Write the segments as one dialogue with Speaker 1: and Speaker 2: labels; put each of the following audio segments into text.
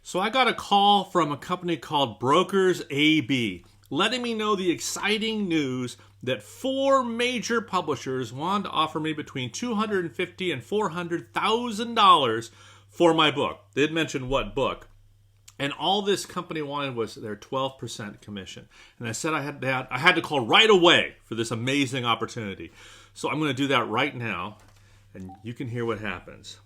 Speaker 1: So I got a call from a company called Brokers AB, letting me know the exciting news that 4 major publishers wanted to offer me between $250,000 and $400,000 for my book. They didn't mention what book. And all this company wanted was their 12% commission. And I said I had to call right away for this amazing opportunity. So I'm going to do that right now, and you can hear what happens.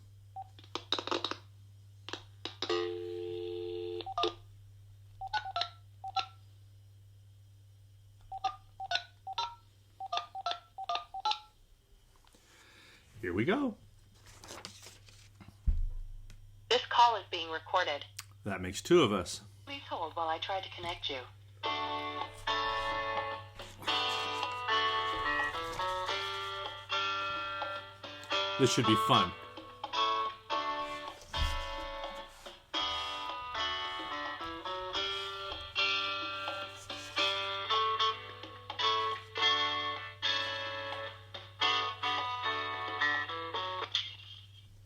Speaker 1: Here we go.
Speaker 2: This call is being recorded.
Speaker 1: That makes 2 of us.
Speaker 2: Please hold while I try to connect you.
Speaker 1: This should be fun.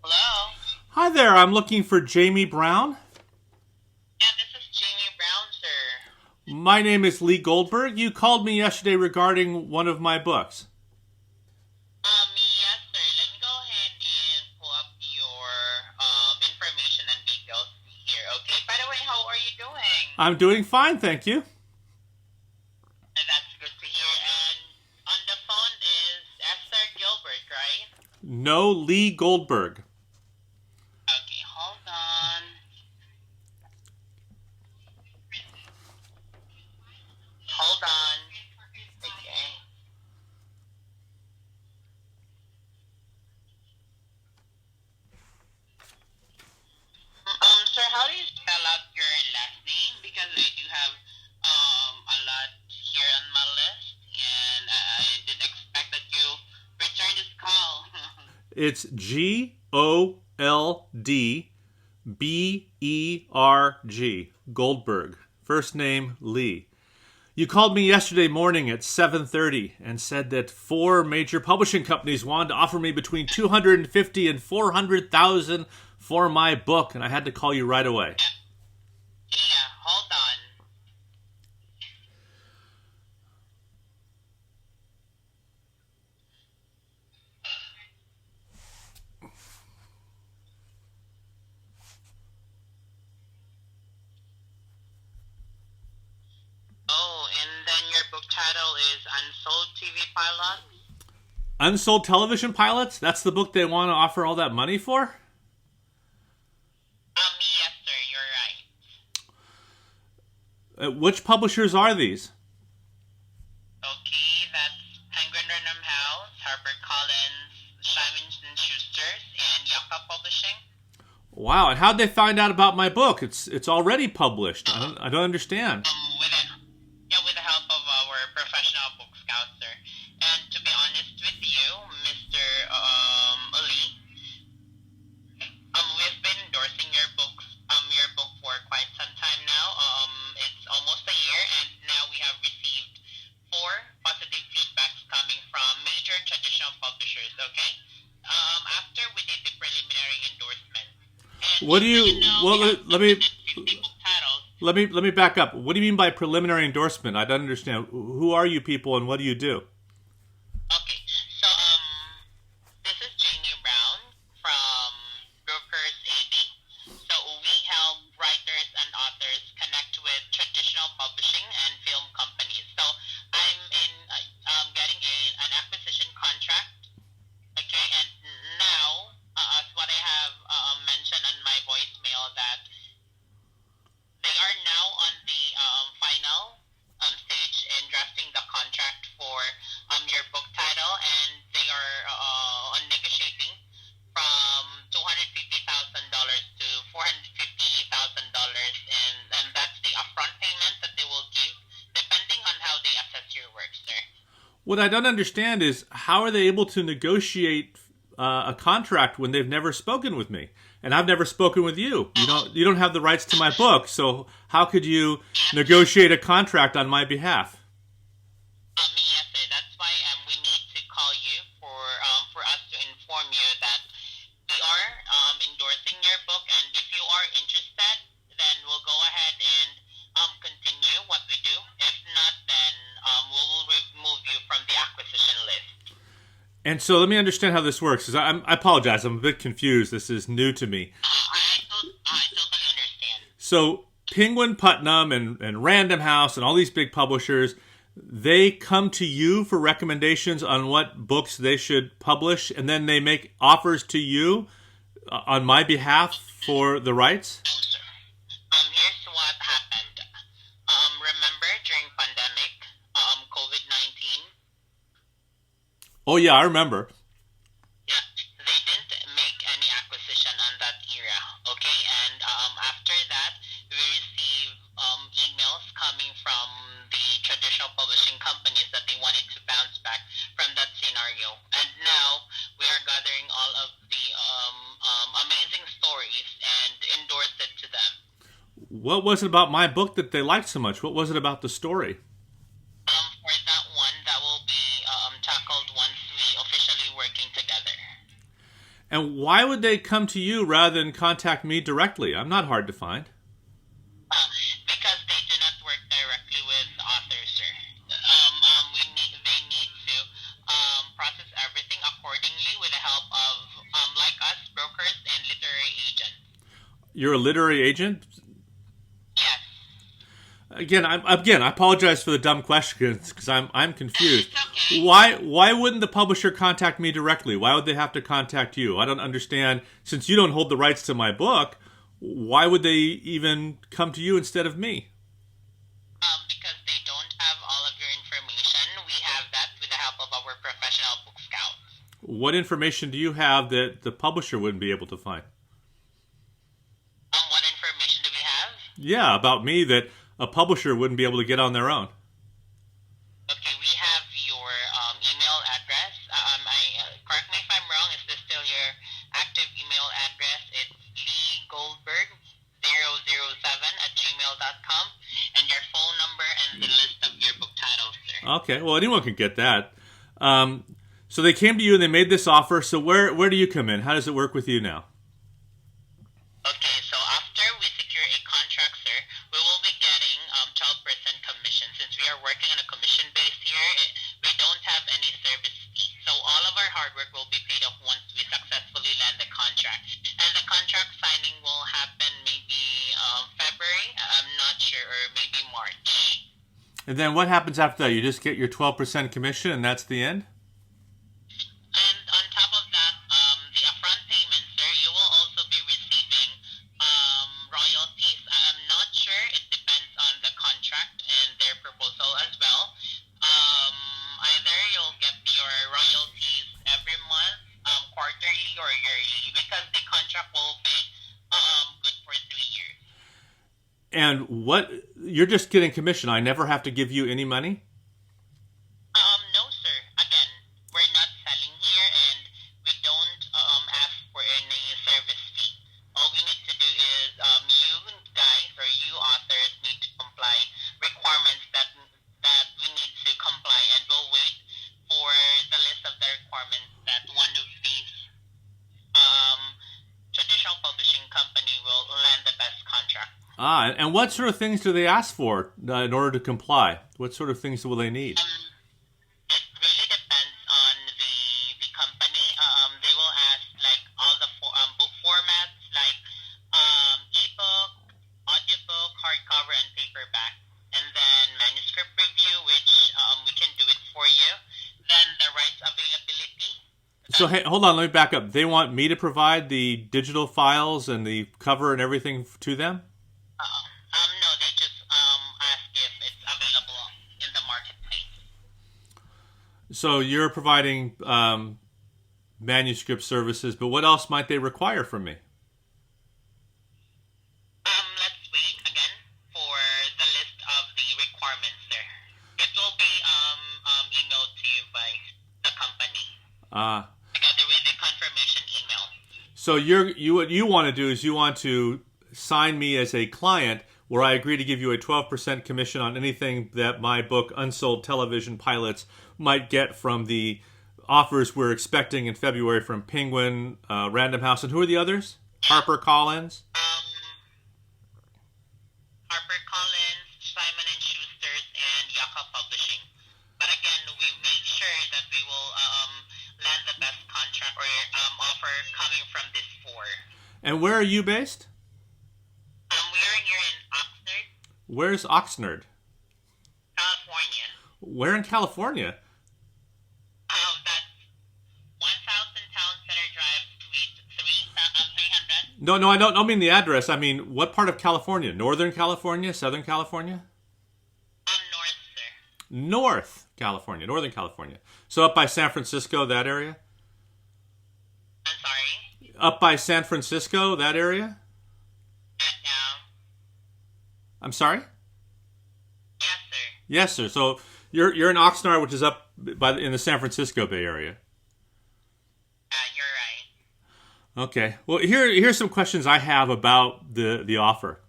Speaker 2: Hello?
Speaker 1: Hi there, I'm looking for Jamie Brown.
Speaker 2: Yeah, this is Jamie Brown, sir.
Speaker 1: My name is Lee Goldberg. You called me yesterday regarding one of my books.
Speaker 2: Yes, sir. Let me go ahead and pull up your information and details here, okay? By the way, how are you doing?
Speaker 1: I'm doing fine, thank you.
Speaker 2: That's good to hear. And on the phone is Esther Gilbert, right?
Speaker 1: No, Lee Goldberg.
Speaker 2: Okay, hold on. Hold on. Okay. Sir, how do you spell out your last name? Because I do have a lot here on my list, and I didn't expect that you returned this call.
Speaker 1: It's Goldberg. Goldberg. First name, Lee. You called me yesterday morning at 7:30 and said that 4 major publishing companies wanted to offer me between $250,000 and $400,000 for my book, and I had to call you right away.
Speaker 2: Yeah, hold on. Oh, and then your book title is Unsold TV Pilot?
Speaker 1: Unsold Television Pilots? That's the book they want to offer all that money for?
Speaker 2: Yes, sir, you're right.
Speaker 1: Which publishers are these?
Speaker 2: Okay, that's Penguin Random House, HarperCollins, Simon & Schuster's, and Yucca Publishing.
Speaker 1: Wow, and how'd they find out about my book? It's already published. I don't understand.
Speaker 2: With the help of our professional book scout, sir. And to be honest with you, Mr. Lee, we've been endorsing your book for quite some time now. It's almost a year, and now we have received 4 positive feedbacks coming from major traditional publishers. Okay. After we did the preliminary endorsement. And
Speaker 1: What do you? Well, let me.
Speaker 2: 50 book titles.
Speaker 1: Let me back up. What do you mean by preliminary endorsement? I don't understand. Who are you people and what do you do?
Speaker 2: Okay, so this is Jamie Brown from Brokers AB. So we help writers and authors connect with traditional publishing and film companies. So I'm getting an acquisition contract. Okay, and now, as what I have mentioned on my voicemail, that they are now on the final stage in drafting the contract for your book title, and they are negotiating from $250,000 to $450,000, and that's the upfront payment that they will give, depending on how they assess your work, sir.
Speaker 1: What I don't understand is how are they able to negotiate a contract when they've never spoken with me, and I've never spoken with you. You don't have the rights to my book, so how could you negotiate a contract on my behalf?
Speaker 2: Yes, sir. That's why we need to call you for us to inform you that we are endorsing your book, and if you are interested, then
Speaker 1: And so let me understand how this works. 'Cause I apologize. I'm a bit confused. This is new to me.
Speaker 2: I totally understand.
Speaker 1: So Penguin Putnam and Random House and all these big publishers, they come to you for recommendations on what books they should publish, and then they make offers to you on my behalf for the rights?
Speaker 2: No, sir. Here's what happened. Remember during pandemic, COVID-19?
Speaker 1: Oh, yeah, I remember.
Speaker 2: Yeah, they didn't make any acquisition on that era, okay? And after that, we received emails coming from the traditional publishing companies that they wanted to bounce back from that scenario. And now we are gathering all of the amazing stories and endorse it to them.
Speaker 1: What was it about my book that they liked so much? What was it about the story?
Speaker 2: For that one, that will be tackled once we officially working together.
Speaker 1: And why would they come to you rather than contact me directly? I'm not hard to find.
Speaker 2: Because they do not work directly with authors, sir. They need to process everything accordingly with the help of, like us, brokers and literary agents.
Speaker 1: You're a literary agent?
Speaker 2: Yes.
Speaker 1: Again, I apologize for the dumb questions because I'm confused.
Speaker 2: It's okay.
Speaker 1: Why wouldn't the publisher contact me directly? Why would they have to contact you? I don't understand. Since you don't hold the rights to my book, why would they even come to you instead of me?
Speaker 2: Because they don't have all of your information. We have that with the help of our professional book scouts.
Speaker 1: What information do you have that the publisher wouldn't be able to find?
Speaker 2: What information do we have?
Speaker 1: Yeah, about me that a publisher wouldn't be able to get on their own.
Speaker 2: Okay, we have your email address. Correct me if I'm wrong. Is this still your active email address? It's leegoldberg007@gmail.com, and your phone number and the list of your book titles, sir.
Speaker 1: Okay, well, anyone can get that. So they came to you and they made this offer. So where do you come in? How does it work with you now?
Speaker 2: Okay, so after we secure a contract, sir, we will be getting 12% commission. Since we are working on a commission base here, we don't have any service fee. So all of our hard work will be paid off once we successfully land the contract. And the contract signing will happen maybe February, I'm not sure, or maybe March.
Speaker 1: And then what happens after that? You just get your 12% commission and that's the end?
Speaker 2: And on top of that, the upfront payment, sir, you will also be receiving royalties. I'm not sure. It depends on the contract and their proposal as well. Either you'll get your royalties every month, quarterly, or yearly, because the contract will be good for 3 years.
Speaker 1: And you're just getting commission. I never have to give you any money?
Speaker 2: No, sir. Again, we're not selling here, and we don't ask for any service fee. All we need to do is you guys or you authors need to comply requirements that we need to comply, and we'll wait for the list of the requirements that one of these traditional publishing company will land the best contract.
Speaker 1: And what sort of things do they ask for in order to comply? What sort of things will they need?
Speaker 2: It really depends on the company. They will ask like all the book formats like ebook, audiobook, hardcover, and paperback. And then manuscript review, which we can do it for you. Then the rights availability.
Speaker 1: So, hey, hold on, let me back up. They want me to provide the digital files and the cover and everything to them?
Speaker 2: No, they just ask if it's available in the marketplace.
Speaker 1: So you're providing manuscript services, but what else might they require from me?
Speaker 2: Let's wait again for the list of the requirements there. It will be emailed to you by the company. Together with the confirmation email.
Speaker 1: So what you want to do is you want to sign me as a client where I agree to give you a 12% commission on anything that my book, Unsold Television Pilots, might get from the offers we're expecting in February from Penguin, Random House, and who are the others? HarperCollins?
Speaker 2: HarperCollins, Simon & Schuster's, and Yaka Publishing. But again, we make sure that we will land
Speaker 1: And where are you based?
Speaker 2: We are here in Oxnard,
Speaker 1: Where's Oxnard?
Speaker 2: California.
Speaker 1: Where in California?
Speaker 2: That's 1000 Town Center Drive, Suite 300.
Speaker 1: No, I don't mean the address. I mean, what part of California? Northern California? Southern California?
Speaker 2: North, sir.
Speaker 1: North California, Northern California. So up by San Francisco, that area?
Speaker 2: I'm sorry?
Speaker 1: Up by San Francisco, that area?
Speaker 2: No.
Speaker 1: I'm sorry?
Speaker 2: Yes, sir.
Speaker 1: Yes, sir. So you're in Oxnard, which is up in the San Francisco Bay Area.
Speaker 2: You're right.
Speaker 1: Okay. Well, here's some questions I have about the offer.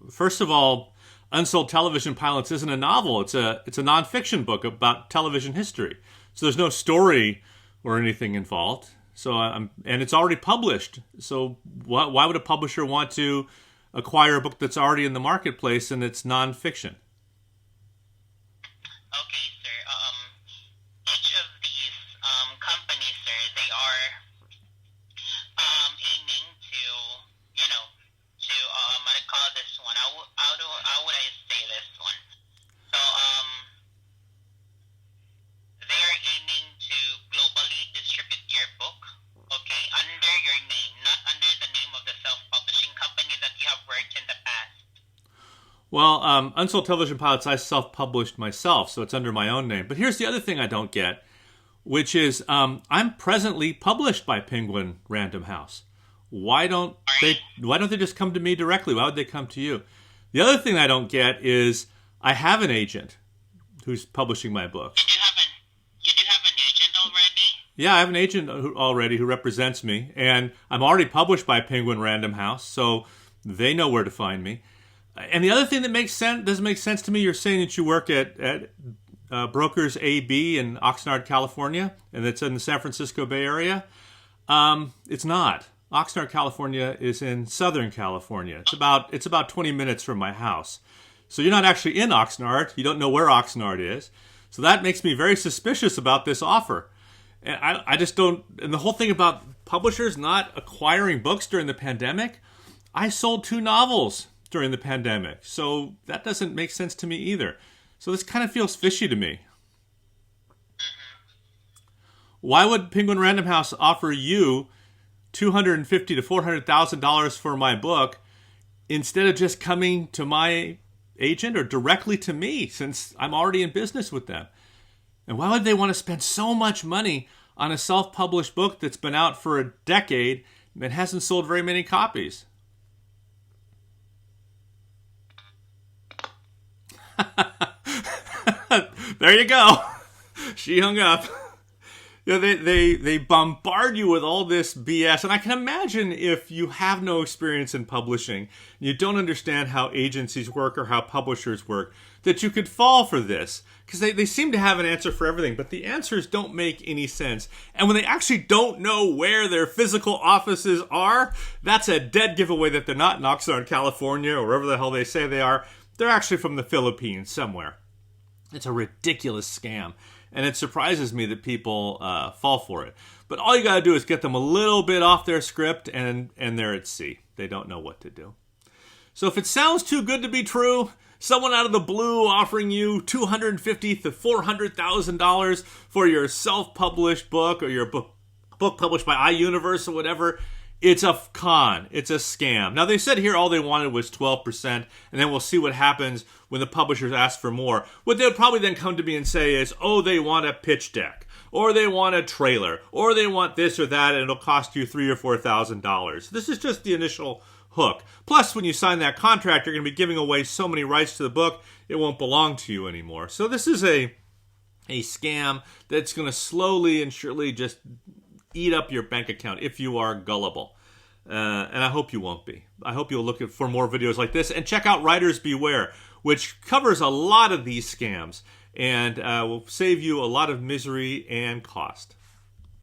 Speaker 1: First of all, Unsold Television Pilots isn't a novel. It's a nonfiction book about television history. So there's no story or anything involved. So and it's already published. So why would a publisher want to acquire a book that's already in the marketplace and it's nonfiction?
Speaker 2: Okay, sir. Each of these companies, sir, they are aiming to, what I call this one. How would I say this one? So, they are aiming to globally distribute your book, okay, under your name, not under the name of the self-publishing company that you have worked in the past.
Speaker 1: Well, Unsold Television Pilots, I self-published myself, so it's under my own name. But here's the other thing I don't get, which is I'm presently published by Penguin Random House. Why don't they just come to me directly? Why would they come to you? The other thing I don't get is I have an agent who's publishing my book.
Speaker 2: You do have an agent already?
Speaker 1: Yeah, I have an agent already who represents me, and I'm already published by Penguin Random House, so they know where to find me. And the other thing that doesn't make sense to me, you're saying that you work at Brokers AB in Oxnard, California, and it's in the San Francisco Bay Area. It's not. Oxnard, California is in Southern California. It's about 20 minutes from my house. So you're not actually in Oxnard. You don't know where Oxnard is. So that makes me very suspicious about this offer. And I just don't... And the whole thing about publishers not acquiring books during the pandemic, I sold 2 novels during the pandemic. So that doesn't make sense to me either. So this kind of feels fishy to me. Why would Penguin Random House offer you $250,000 to $400,000 for my book instead of just coming to my agent or directly to me, since I'm already in business with them? And why would they want to spend so much money on a self-published book that's been out for a decade and hasn't sold very many copies? There you go. She hung up. They bombard you with all this BS. And I can imagine if you have no experience in publishing, you don't understand how agencies work or how publishers work, that you could fall for this. Because they seem to have an answer for everything, but the answers don't make any sense. And when they actually don't know where their physical offices are, that's a dead giveaway that they're not in Oxnard, California, or wherever the hell they say they are. They're actually from the Philippines somewhere. It's a ridiculous scam. And it surprises me that people fall for it. But all you got to do is get them a little bit off their script, and they're at sea. They don't know what to do. So if it sounds too good to be true, someone out of the blue offering you $250,000 to $400,000 for your self-published book or your book published by iUniverse or whatever, it's a con. It's a scam. Now, they said here all they wanted was 12%, and then we'll see what happens when the publishers ask for more. What they would probably then come to me and say is, oh, they want a pitch deck, or they want a trailer, or they want this or that, and it'll cost you $3,000 or $4,000. This is just the initial hook. Plus, when you sign that contract, you're going to be giving away so many rights to the book, it won't belong to you anymore. So this is a scam that's going to slowly and surely just eat up your bank account if you are gullible. And I hope you won't be. I hope you'll look for more videos like this and check out Writers Beware, which covers a lot of these scams and will save you a lot of misery and cost.